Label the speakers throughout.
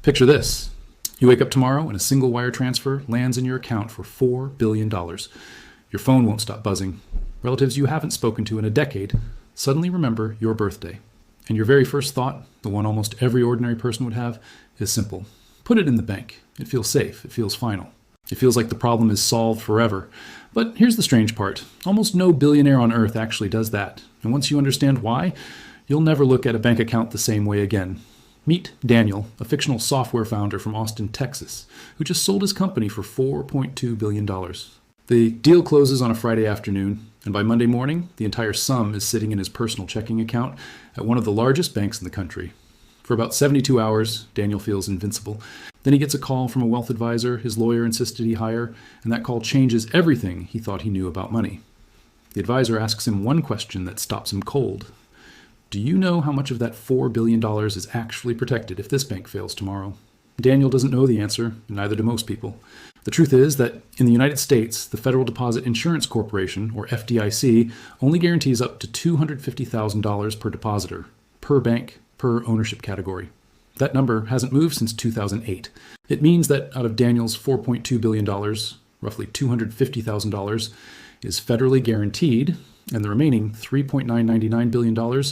Speaker 1: Picture this. You wake up tomorrow and a single wire transfer lands in your account for $4 billion. Your phone won't stop buzzing. Relatives you haven't spoken to in a decade suddenly remember your birthday. And your very first thought, the one almost every ordinary person would have, is simple. Put it in the bank. It feels safe. It feels final. It feels like the problem is solved forever. But here's the strange part. Almost no billionaire on earth actually does that. And once you understand why, you'll never look at a bank account the same way again. Meet Daniel, a fictional software founder from Austin, Texas, who just sold his company for $4.2 billion. The deal closes on a Friday afternoon, and by Monday morning, the entire sum is sitting in his personal checking account at one of the largest banks in the country. For about 72 hours, Daniel feels invincible. Then he gets a call from a wealth advisor his lawyer insisted he hire, and that call changes everything he thought he knew about money. The advisor asks him one question that stops him cold. Do you know how much of that $4 billion is actually protected if this bank fails tomorrow? Daniel doesn't know the answer, and neither do most people. The truth is that in the United States, the Federal Deposit Insurance Corporation, or FDIC, only guarantees up to $250,000 per depositor, per bank, per ownership category. That number hasn't moved since 2008. It means that out of Daniel's $4.2 billion, roughly $250,000 is federally guaranteed, and the remaining $3.999 billion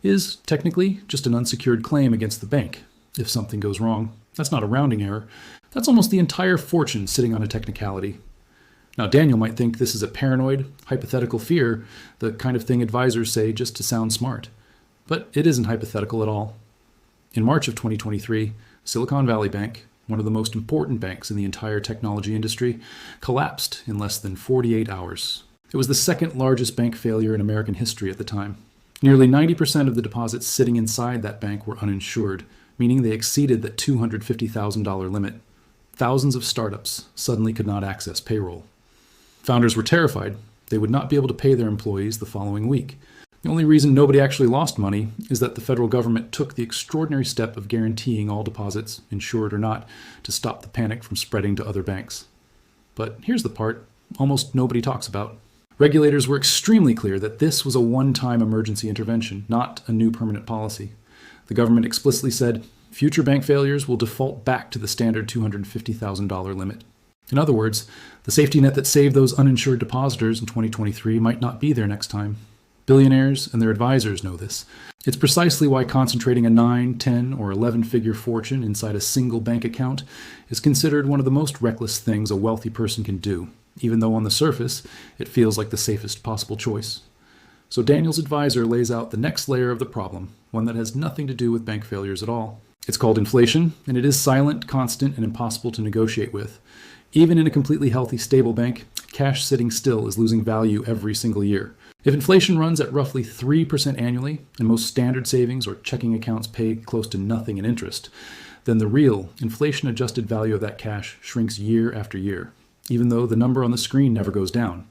Speaker 1: is technically just an unsecured claim against the bank if something goes wrong. That's not a rounding error. That's almost the entire fortune sitting on a technicality. Now, Daniel might think this is a paranoid, hypothetical fear, the kind of thing advisors say just to sound smart. But it isn't hypothetical at all. In March of 2023, Silicon Valley Bank, one of the most important banks in the entire technology industry, collapsed in less than 48 hours. It was the second largest bank failure in American history at the time. Nearly 90% of the deposits sitting inside that bank were uninsured, meaning they exceeded the $250,000 limit. Thousands of startups suddenly could not access payroll. Founders were terrified they would not be able to pay their employees the following week. The only reason nobody actually lost money is that the federal government took the extraordinary step of guaranteeing all deposits, insured or not, to stop the panic from spreading to other banks. But here's the part almost nobody talks about. Regulators were extremely clear that this was a one-time emergency intervention, not a new permanent policy. The government explicitly said future bank failures will default back to the standard $250,000 limit. In other words, the safety net that saved those uninsured depositors in 2023 might not be there next time. Billionaires and their advisors know this. It's precisely why concentrating a 9, 10, or 11-figure fortune inside a single bank account is considered one of the most reckless things a wealthy person can do, even though on the surface it feels like the safest possible choice. So Daniel's advisor lays out the next layer of the problem, one that has nothing to do with bank failures at all. It's called inflation, and it is silent, constant, and impossible to negotiate with. Even in a completely healthy, stable bank, cash sitting still is losing value every single year. If inflation runs at roughly 3% annually, and most standard savings or checking accounts pay close to nothing in interest, then the real inflation-adjusted value of that cash shrinks year after year, even though the number on the screen never goes down.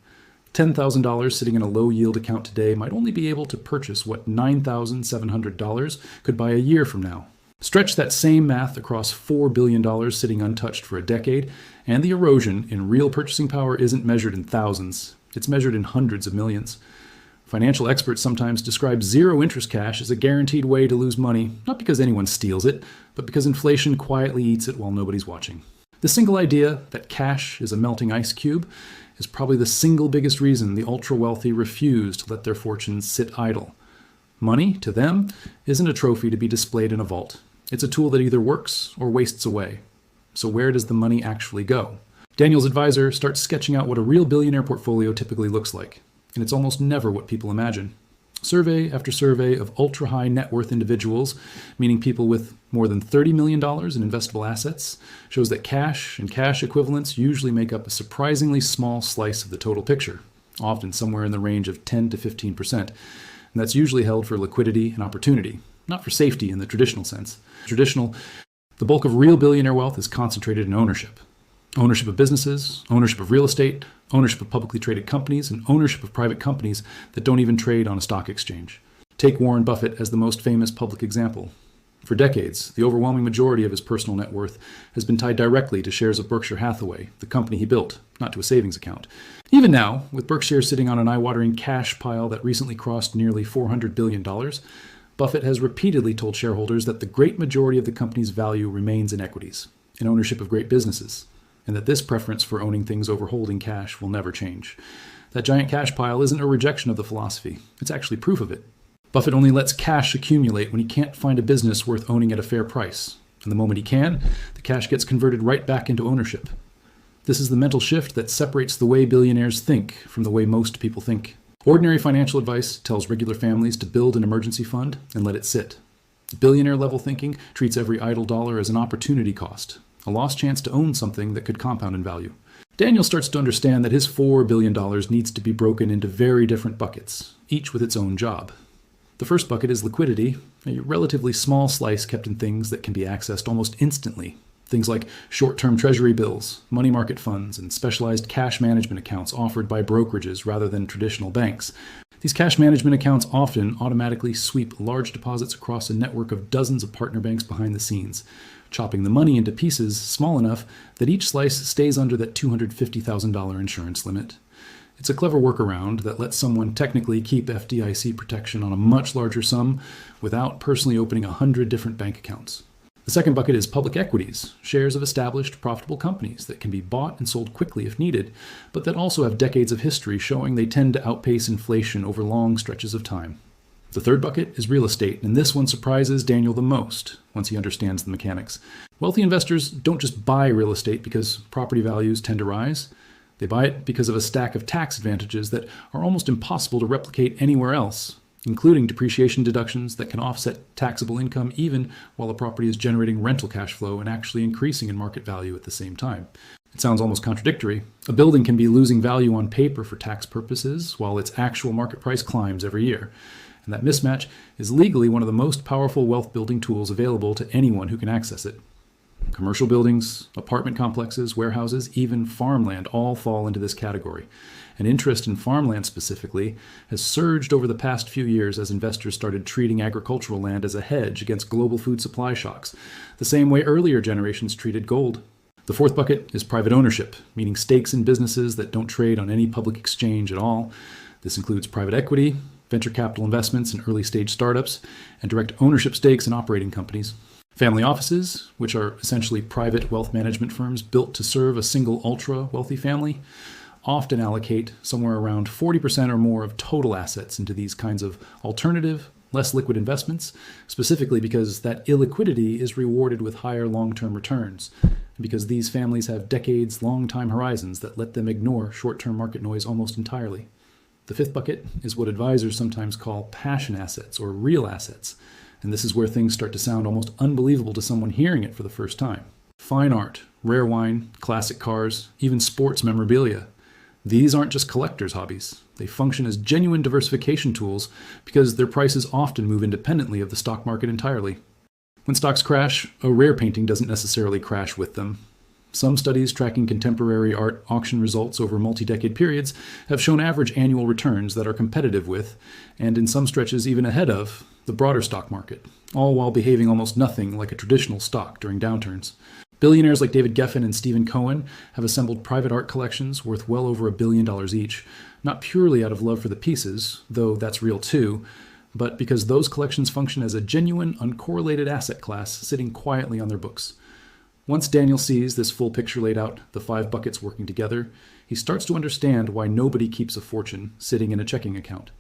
Speaker 1: $10,000 sitting in a low-yield account today might only be able to purchase what $9,700 could buy a year from now. Stretch that same math across $4 billion sitting untouched for a decade, and the erosion in real purchasing power isn't measured in thousands. It's measured in hundreds of millions. Financial experts sometimes describe zero-interest cash as a guaranteed way to lose money, not because anyone steals it, but because inflation quietly eats it while nobody's watching. The single idea that cash is a melting ice cube is probably the single biggest reason the ultra-wealthy refuse to let their fortunes sit idle. Money, to them, isn't a trophy to be displayed in a vault. It's a tool that either works or wastes away. So where does the money actually go? Daniel's advisor starts sketching out what a real billionaire portfolio typically looks like, and it's almost never what people imagine. Survey after survey of ultra-high net worth individuals, meaning people with more than $30 million in investable assets, shows that cash and cash equivalents usually make up a surprisingly small slice of the total picture, often somewhere in the range of 10 to 15%. And that's usually held for liquidity and opportunity, not for safety in the traditional sense. The bulk of real billionaire wealth is concentrated in ownership. Ownership of businesses, ownership of real estate, ownership of publicly traded companies, and ownership of private companies that don't even trade on a stock exchange. Take Warren Buffett as the most famous public example. For decades, the overwhelming majority of his personal net worth has been tied directly to shares of Berkshire Hathaway, the company he built, not to a savings account. Even now, with Berkshire sitting on an eye-watering cash pile that recently crossed nearly $400 billion, Buffett has repeatedly told shareholders that the great majority of the company's value remains in equities, in ownership of great businesses, and that this preference for owning things over holding cash will never change. That giant cash pile isn't a rejection of the philosophy, it's actually proof of it. Buffett only lets cash accumulate when he can't find a business worth owning at a fair price, and the moment he can, the cash gets converted right back into ownership. This is the mental shift that separates the way billionaires think from the way most people think. Ordinary financial advice tells regular families to build an emergency fund and let it sit. Billionaire-level thinking treats every idle dollar as an opportunity cost, a lost chance to own something that could compound in value. Daniel starts to understand that his $4 billion needs to be broken into very different buckets, each with its own job. The first bucket is liquidity, a relatively small slice kept in things that can be accessed almost instantly. Things like short-term treasury bills, money market funds, and specialized cash management accounts offered by brokerages rather than traditional banks. These cash management accounts often automatically sweep large deposits across a network of dozens of partner banks behind the scenes, chopping the money into pieces small enough that each slice stays under that $250,000 insurance limit. It's a clever workaround that lets someone technically keep FDIC protection on a much larger sum without personally opening 100 different bank accounts. The second bucket is public equities, shares of established, profitable companies that can be bought and sold quickly if needed, but that also have decades of history showing they tend to outpace inflation over long stretches of time. The third bucket is real estate, and this one surprises Daniel the most once he understands the mechanics. Wealthy investors don't just buy real estate because property values tend to rise. They buy it because of a stack of tax advantages that are almost impossible to replicate anywhere else, including depreciation deductions that can offset taxable income even while a property is generating rental cash flow and actually increasing in market value at the same time. It sounds almost contradictory. A building can be losing value on paper for tax purposes while its actual market price climbs every year. And that mismatch is legally one of the most powerful wealth building tools available to anyone who can access it. Commercial buildings, apartment complexes, warehouses, even farmland all fall into this category. And interest in farmland specifically has surged over the past few years as investors started treating agricultural land as a hedge against global food supply shocks, the same way earlier generations treated gold. The fourth bucket is private ownership, meaning stakes in businesses that don't trade on any public exchange at all. This includes private equity, venture capital investments in early-stage startups, and direct ownership stakes in operating companies. Family offices, which are essentially private wealth management firms built to serve a single ultra-wealthy family, often allocate somewhere around 40% or more of total assets into these kinds of alternative, less liquid investments, specifically because that illiquidity is rewarded with higher long-term returns, and because these families have decades-long time horizons that let them ignore short-term market noise almost entirely. The fifth bucket is what advisors sometimes call passion assets or real assets, and this is where things start to sound almost unbelievable to someone hearing it for the first time. Fine art, rare wine, classic cars, even sports memorabilia. These aren't just collectors' hobbies. They function as genuine diversification tools because their prices often move independently of the stock market entirely. When stocks crash, a rare painting doesn't necessarily crash with them. Some studies tracking contemporary art auction results over multi-decade periods have shown average annual returns that are competitive with, and in some stretches even ahead of, the broader stock market, all while behaving almost nothing like a traditional stock during downturns. Billionaires like David Geffen and Stephen Cohen have assembled private art collections worth well over $1 billion each, not purely out of love for the pieces, though that's real too, but because those collections function as a genuine, uncorrelated asset class sitting quietly on their books. Once Daniel sees this full picture laid out, the 5 buckets working together, he starts to understand why nobody keeps a fortune sitting in a checking account.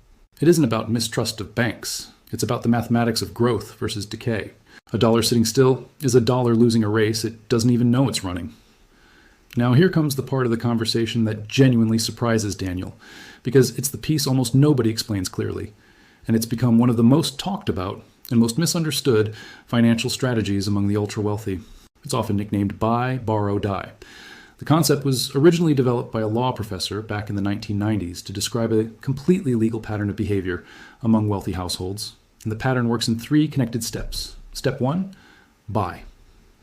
Speaker 1: It isn't about mistrust of banks. It's about the mathematics of growth versus decay. A dollar sitting still is a dollar losing a race it doesn't even know it's running. Now here comes the part of the conversation that genuinely surprises Daniel, because it's the piece almost nobody explains clearly, and it's become one of the most talked about and most misunderstood financial strategies among the ultra-wealthy. It's often nicknamed buy, borrow, die. The concept was originally developed by a law professor back in the 1990s to describe a completely legal pattern of behavior among wealthy households, and the pattern works in 3 connected steps. Step 1, buy.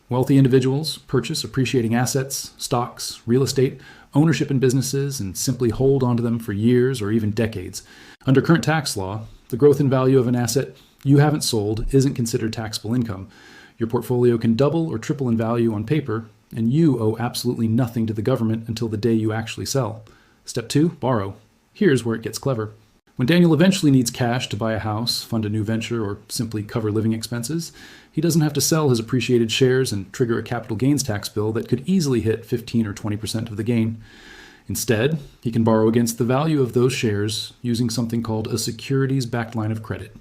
Speaker 1: Wealthy individuals purchase appreciating assets, stocks, real estate, ownership in businesses, and simply hold onto them for years or even decades. Under current tax law, the growth in value of an asset you haven't sold isn't considered taxable income. Your portfolio can double or triple in value on paper, and you owe absolutely nothing to the government until the day you actually sell. Step 2, borrow. Here's where it gets clever. When Daniel eventually needs cash to buy a house, fund a new venture, or simply cover living expenses, he doesn't have to sell his appreciated shares and trigger a capital gains tax bill that could easily hit 15 or 20% of the gain. Instead, he can borrow against the value of those shares using something called a securities-backed line of credit.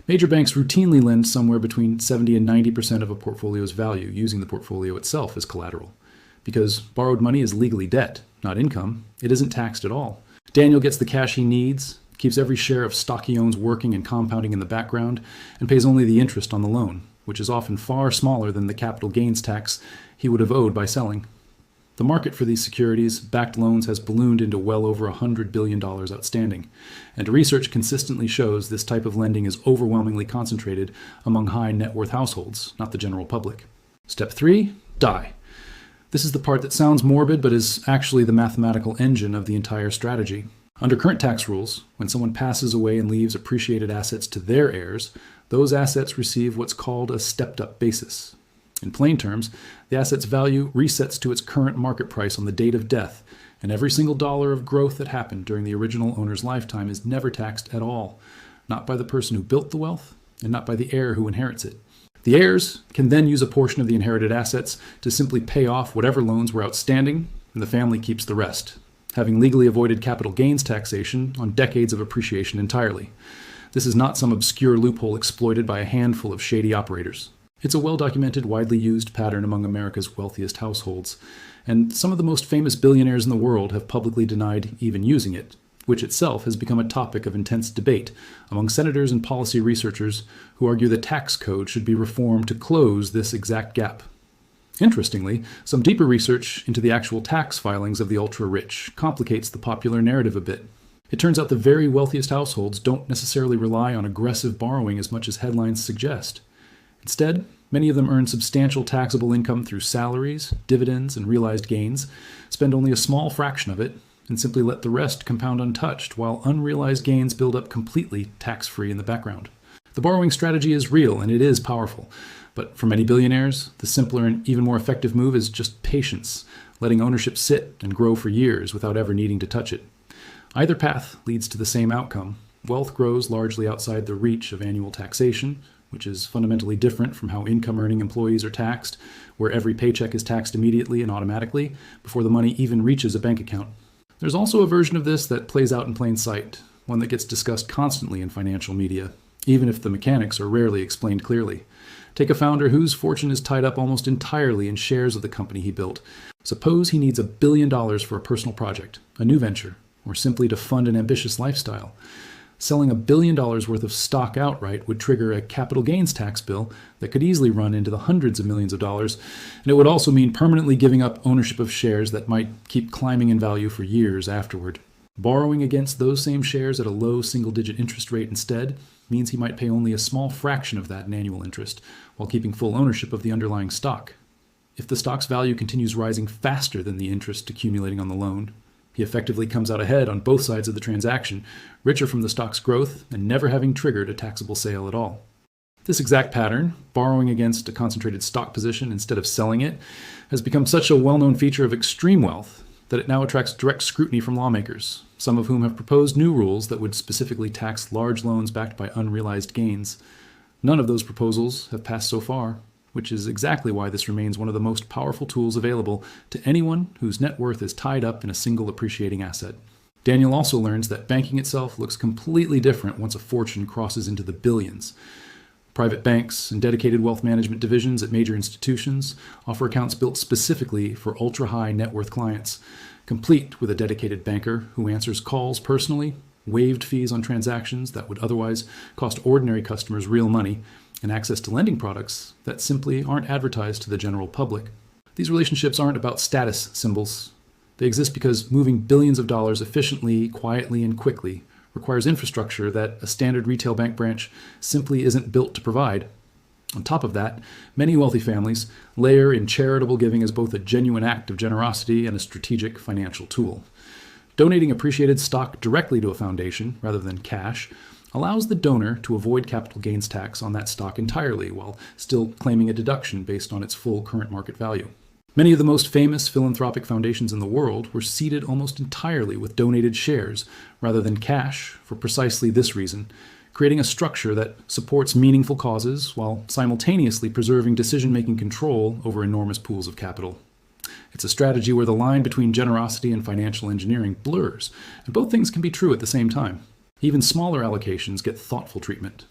Speaker 1: Major banks routinely lend somewhere between 70 and 90% of a portfolio's value, using the portfolio itself as collateral. Because borrowed money is legally debt, not income, it isn't taxed at all. Daniel gets the cash he needs, keeps every share of stock he owns working and compounding in the background, and pays only the interest on the loan, which is often far smaller than the capital gains tax he would have owed by selling. The market for these securities-backed loans has ballooned into well over $100 billion outstanding, and research consistently shows this type of lending is overwhelmingly concentrated among high net worth households, not the general public. Step 3, die. This is the part that sounds morbid but is actually the mathematical engine of the entire strategy. Under current tax rules, when someone passes away and leaves appreciated assets to their heirs, those assets receive what's called a stepped-up basis. In plain terms, the asset's value resets to its current market price on the date of death, and every single dollar of growth that happened during the original owner's lifetime is never taxed at all, not by the person who built the wealth, and not by the heir who inherits it. The heirs can then use a portion of the inherited assets to simply pay off whatever loans were outstanding, and the family keeps the rest, having legally avoided capital gains taxation on decades of appreciation entirely. This is not some obscure loophole exploited by a handful of shady operators. It's a well-documented, widely used pattern among America's wealthiest households, and some of the most famous billionaires in the world have publicly denied even using it, which itself has become a topic of intense debate among senators and policy researchers who argue the tax code should be reformed to close this exact gap. Interestingly, some deeper research into the actual tax filings of the ultra-rich complicates the popular narrative a bit. It turns out the very wealthiest households don't necessarily rely on aggressive borrowing as much as headlines suggest. Instead, many of them earn substantial taxable income through salaries, dividends, and realized gains, spend only a small fraction of it, and simply let the rest compound untouched, while unrealized gains build up completely tax-free in the background. The borrowing strategy is real, and it is powerful. But for many billionaires, the simpler and even more effective move is just patience, letting ownership sit and grow for years without ever needing to touch it. Either path leads to the same outcome. Wealth grows largely outside the reach of annual taxation, which is fundamentally different from how income-earning employees are taxed, where every paycheck is taxed immediately and automatically before the money even reaches a bank account. There's also a version of this that plays out in plain sight, one that gets discussed constantly in financial media, even if the mechanics are rarely explained clearly. Take a founder whose fortune is tied up almost entirely in shares of the company he built. Suppose he needs $1 billion for a personal project, a new venture, or simply to fund an ambitious lifestyle. Selling $1 billion worth of stock outright would trigger a capital gains tax bill that could easily run into the hundreds of millions of dollars, and it would also mean permanently giving up ownership of shares that might keep climbing in value for years afterward. Borrowing against those same shares at a low single-digit interest rate instead means he might pay only a small fraction of that in annual interest, while keeping full ownership of the underlying stock. If the stock's value continues rising faster than the interest accumulating on the loan, he effectively comes out ahead on both sides of the transaction, richer from the stock's growth and never having triggered a taxable sale at all. This exact pattern, borrowing against a concentrated stock position instead of selling it, has become such a well-known feature of extreme wealth that it now attracts direct scrutiny from lawmakers, some of whom have proposed new rules that would specifically tax large loans backed by unrealized gains. None of those proposals have passed so far, which is exactly why this remains one of the most powerful tools available to anyone whose net worth is tied up in a single appreciating asset. Daniel also learns that banking itself looks completely different once a fortune crosses into the billions. Private banks and dedicated wealth management divisions at major institutions offer accounts built specifically for ultra-high net worth clients, complete with a dedicated banker who answers calls personally, waived fees on transactions that would otherwise cost ordinary customers real money, and access to lending products that simply aren't advertised to the general public. These relationships aren't about status symbols. They exist because moving billions of dollars efficiently, quietly, and quickly requires infrastructure that a standard retail bank branch simply isn't built to provide. On top of that, many wealthy families layer in charitable giving as both a genuine act of generosity and a strategic financial tool. Donating appreciated stock directly to a foundation, rather than cash, allows the donor to avoid capital gains tax on that stock entirely, while still claiming a deduction based on its full current market value. Many of the most famous philanthropic foundations in the world were seeded almost entirely with donated shares rather than cash for precisely this reason, creating a structure that supports meaningful causes while simultaneously preserving decision-making control over enormous pools of capital. It's a strategy where the line between generosity and financial engineering blurs, and both things can be true at the same time. Even smaller allocations get thoughtful treatment.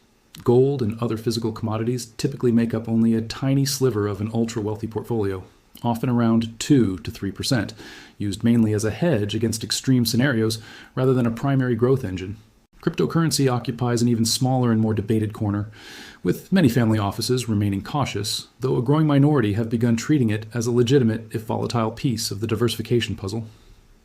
Speaker 1: Gold and other physical commodities typically make up only a tiny sliver of an ultra-wealthy portfolio, often around 2 to 3%, used mainly as a hedge against extreme scenarios rather than a primary growth engine. Cryptocurrency occupies an even smaller and more debated corner, with many family offices remaining cautious, though a growing minority have begun treating it as a legitimate, if volatile, piece of the diversification puzzle.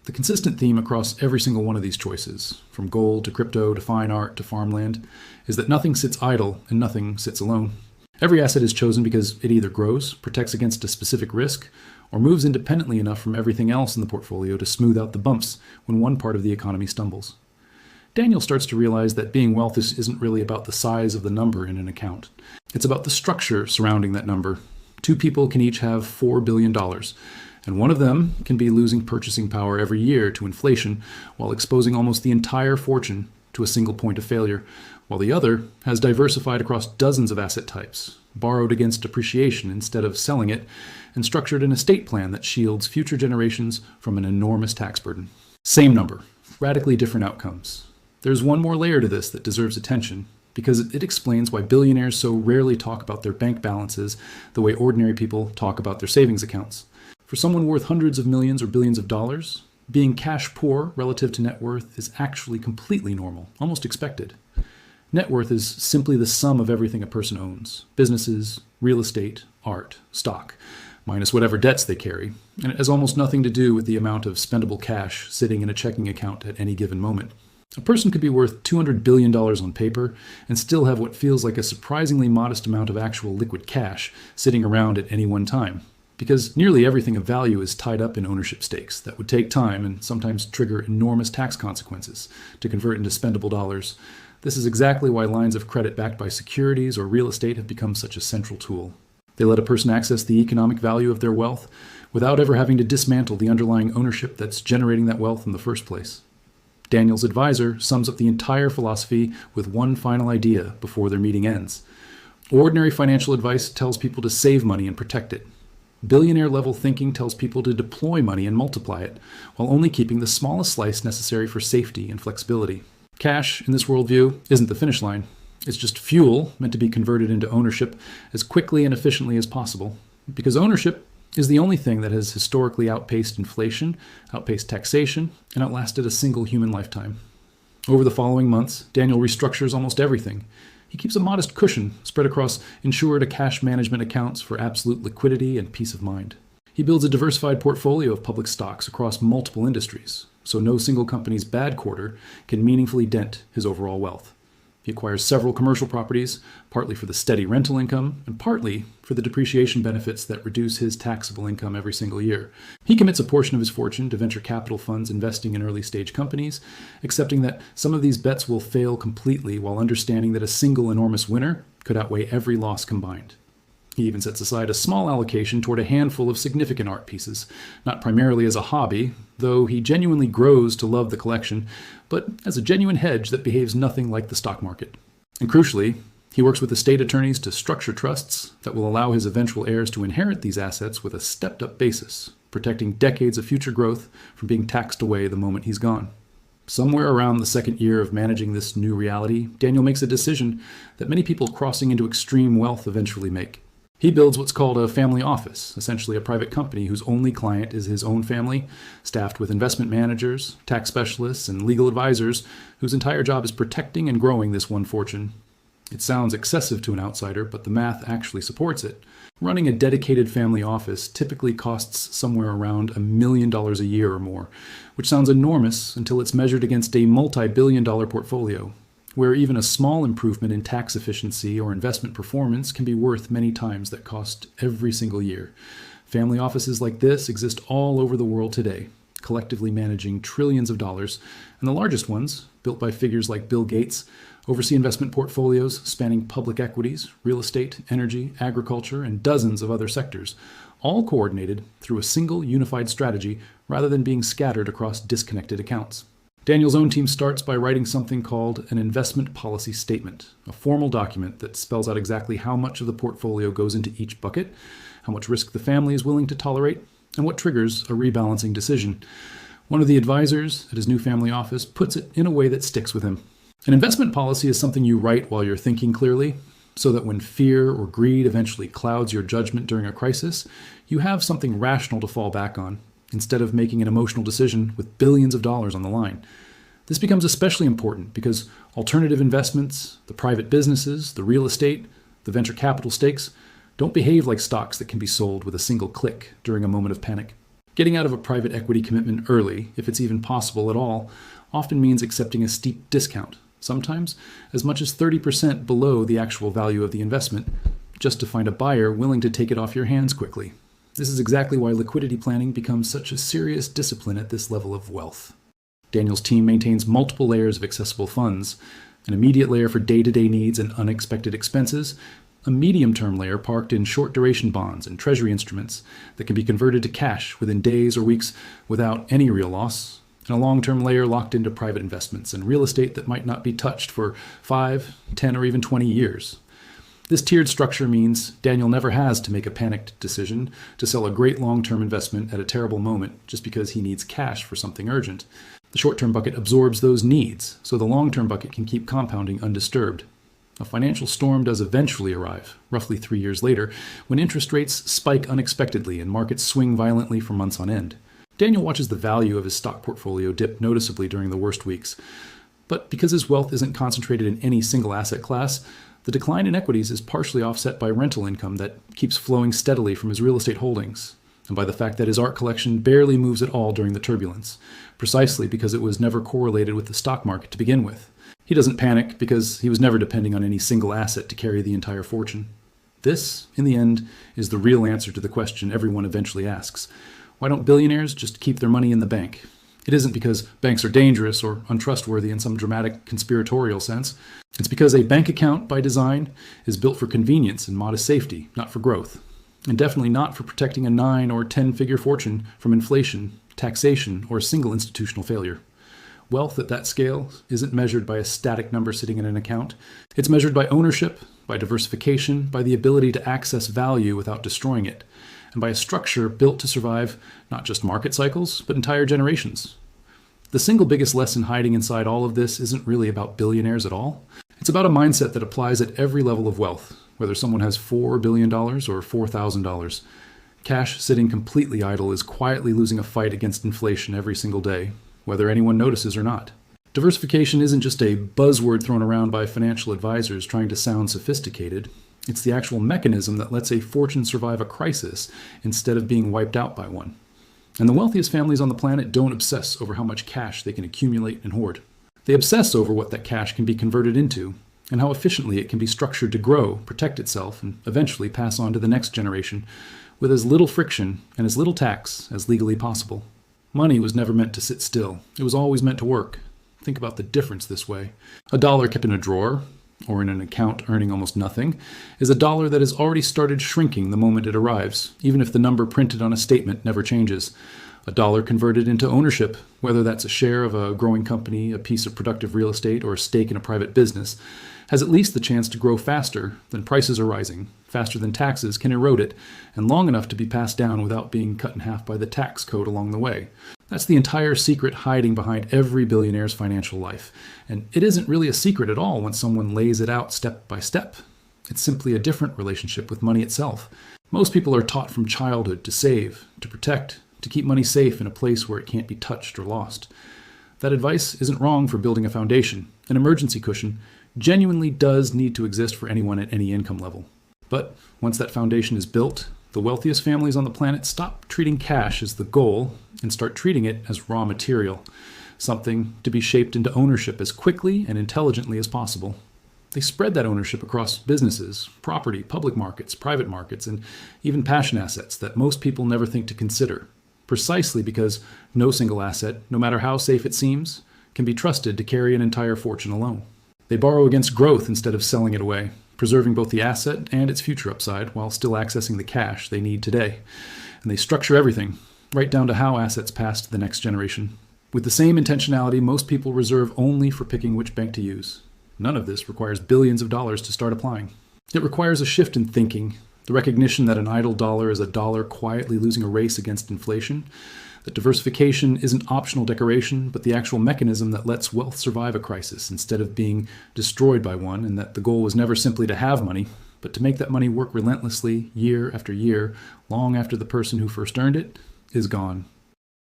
Speaker 1: The consistent theme across every single one of these choices, from gold to crypto to fine art to farmland, is that nothing sits idle and nothing sits alone. Every asset is chosen because it either grows, protects against a specific risk, or moves independently enough from everything else in the portfolio to smooth out the bumps when one part of the economy stumbles. Daniel starts to realize that being wealthy isn't really about the size of the number in an account. It's about the structure surrounding that number. Two people can each have $4 billion, and one of them can be losing purchasing power every year to inflation while exposing almost the entire fortune to a single point of failure, while the other has diversified across dozens of asset types, borrowed against depreciation instead of selling it, and structured an estate plan that shields future generations from an enormous tax burden. Same number, radically different outcomes. There's one more layer to this that deserves attention, because it explains why billionaires so rarely talk about their bank balances the way ordinary people talk about their savings accounts. For someone worth hundreds of millions or billions of dollars, being cash poor relative to net worth is actually completely normal, almost expected. Net worth is simply the sum of everything a person owns: businesses, real estate, art, stock, minus whatever debts they carry, and it has almost nothing to do with the amount of spendable cash sitting in a checking account at any given moment. A person could be worth $200 billion on paper and still have what feels like a surprisingly modest amount of actual liquid cash sitting around at any one time, because nearly everything of value is tied up in ownership stakes that would take time and sometimes trigger enormous tax consequences to convert into spendable dollars. This is exactly why lines of credit backed by securities or real estate have become such a central tool. They let a person access the economic value of their wealth without ever having to dismantle the underlying ownership that's generating that wealth in the first place. Daniel's advisor sums up the entire philosophy with one final idea before their meeting ends. Ordinary financial advice tells people to save money and protect it. Billionaire-level thinking tells people to deploy money and multiply it, while only keeping the smallest slice necessary for safety and flexibility. Cash, in this worldview, isn't the finish line. It's just fuel meant to be converted into ownership as quickly and efficiently as possible, because ownership is the only thing that has historically outpaced inflation, outpaced taxation, and outlasted a single human lifetime. Over the following months, Daniel restructures almost everything. He keeps a modest cushion spread across insured cash management accounts for absolute liquidity and peace of mind. He builds a diversified portfolio of public stocks across multiple industries, so no single company's bad quarter can meaningfully dent his overall wealth. He acquires several commercial properties, partly for the steady rental income and partly for the depreciation benefits that reduce his taxable income every single year. He commits a portion of his fortune to venture capital funds investing in early-stage companies, accepting that some of these bets will fail completely while understanding that a single enormous winner could outweigh every loss combined. He even sets aside a small allocation toward a handful of significant art pieces, not primarily as a hobby, though he genuinely grows to love the collection, but as a genuine hedge that behaves nothing like the stock market. And crucially, he works with estate attorneys to structure trusts that will allow his eventual heirs to inherit these assets with a stepped-up basis, protecting decades of future growth from being taxed away the moment he's gone. Somewhere around the second year of managing this new reality, Daniel makes a decision that many people crossing into extreme wealth eventually make. He builds what's called a family office, essentially a private company whose only client is his own family, staffed with investment managers, tax specialists, and legal advisors whose entire job is protecting and growing this one fortune. It sounds excessive to an outsider, but the math actually supports it. Running a dedicated family office typically costs somewhere around $1 million a year or more, which sounds enormous until it's measured against a multi-billion-dollar portfolio, where even a small improvement in tax efficiency or investment performance can be worth many times that cost every single year. Family offices like this exist all over the world today, collectively managing trillions of dollars, and the largest ones, built by figures like Bill Gates, oversee investment portfolios spanning public equities, real estate, energy, agriculture, and dozens of other sectors, all coordinated through a single unified strategy rather than being scattered across disconnected accounts. Daniel's own team starts by writing something called an investment policy statement, a formal document that spells out exactly how much of the portfolio goes into each bucket, how much risk the family is willing to tolerate, and what triggers a rebalancing decision. One of the advisors at his new family office puts it in a way that sticks with him. An investment policy is something you write while you're thinking clearly, so that when fear or greed eventually clouds your judgment during a crisis, you have something rational to fall back on, instead of making an emotional decision with billions of dollars on the line. This becomes especially important because alternative investments, the private businesses, the real estate, the venture capital stakes, don't behave like stocks that can be sold with a single click during a moment of panic. Getting out of a private equity commitment early, if it's even possible at all, often means accepting a steep discount, sometimes as much as 30% below the actual value of the investment, just to find a buyer willing to take it off your hands quickly. This is exactly why liquidity planning becomes such a serious discipline at this level of wealth. Daniel's team maintains multiple layers of accessible funds, an immediate layer for day-to-day needs and unexpected expenses, a medium-term layer parked in short-duration bonds and treasury instruments that can be converted to cash within days or weeks without any real loss, and a long-term layer locked into private investments and real estate that might not be touched for 5, 10, or even 20 years. This tiered structure means Daniel never has to make a panicked decision to sell a great long-term investment at a terrible moment just because he needs cash for something urgent. The short-term bucket absorbs those needs, so the long-term bucket can keep compounding undisturbed. A financial storm does eventually arrive, roughly 3 years later, when interest rates spike unexpectedly and markets swing violently for months on end. Daniel watches the value of his stock portfolio dip noticeably during the worst weeks. But because his wealth isn't concentrated in any single asset class, the decline in equities is partially offset by rental income that keeps flowing steadily from his real estate holdings, and by the fact that his art collection barely moves at all during the turbulence, precisely because it was never correlated with the stock market to begin with. He doesn't panic because he was never depending on any single asset to carry the entire fortune. This, in the end, is the real answer to the question everyone eventually asks. Why don't billionaires just keep their money in the bank? It isn't because banks are dangerous or untrustworthy in some dramatic conspiratorial sense. It's because a bank account, by design, is built for convenience and modest safety, not for growth. And definitely not for protecting a 9 or 10-figure fortune from inflation, taxation, or a single institutional failure. Wealth at that scale isn't measured by a static number sitting in an account. It's measured by ownership, by diversification, by the ability to access value without destroying it, and by a structure built to survive not just market cycles, but entire generations. The single biggest lesson hiding inside all of this isn't really about billionaires at all. It's about a mindset that applies at every level of wealth, whether someone has $4 billion or $4,000. Cash sitting completely idle is quietly losing a fight against inflation every single day, whether anyone notices or not. Diversification isn't just a buzzword thrown around by financial advisors trying to sound sophisticated. It's the actual mechanism that lets a fortune survive a crisis instead of being wiped out by one. And the wealthiest families on the planet don't obsess over how much cash they can accumulate and hoard. They obsess over what that cash can be converted into, and how efficiently it can be structured to grow, protect itself, and eventually pass on to the next generation, with as little friction and as little tax as legally possible. Money was never meant to sit still. It was always meant to work. Think about the difference this way. A dollar kept in a drawer, or in an account earning almost nothing, is a dollar that has already started shrinking the moment it arrives, even if the number printed on a statement never changes. A dollar converted into ownership, whether that's a share of a growing company, a piece of productive real estate, or a stake in a private business, has at least the chance to grow faster than prices are rising, faster than taxes can erode it, and long enough to be passed down without being cut in half by the tax code along the way. That's the entire secret hiding behind every billionaire's financial life. And it isn't really a secret at all when someone lays it out step by step. It's simply a different relationship with money itself. Most people are taught from childhood to save, to protect, to keep money safe in a place where it can't be touched or lost. That advice isn't wrong for building a foundation. An emergency cushion genuinely does need to exist for anyone at any income level. But once that foundation is built, the wealthiest families on the planet stop treating cash as the goal and start treating it as raw material, something to be shaped into ownership as quickly and intelligently as possible. They spread that ownership across businesses, property, public markets, private markets, and even passion assets that most people never think to consider, precisely because no single asset, no matter how safe it seems, can be trusted to carry an entire fortune alone. They borrow against growth instead of selling it away, preserving both the asset and its future upside while still accessing the cash they need today. And they structure everything, right down to how assets pass to the next generation. With the same intentionality, most people reserve only for picking which bank to use. None of this requires billions of dollars to start applying. It requires a shift in thinking, the recognition that an idle dollar is a dollar quietly losing a race against inflation, that diversification isn't optional decoration, but the actual mechanism that lets wealth survive a crisis instead of being destroyed by one, and that the goal was never simply to have money, but to make that money work relentlessly year after year, long after the person who first earned it is gone.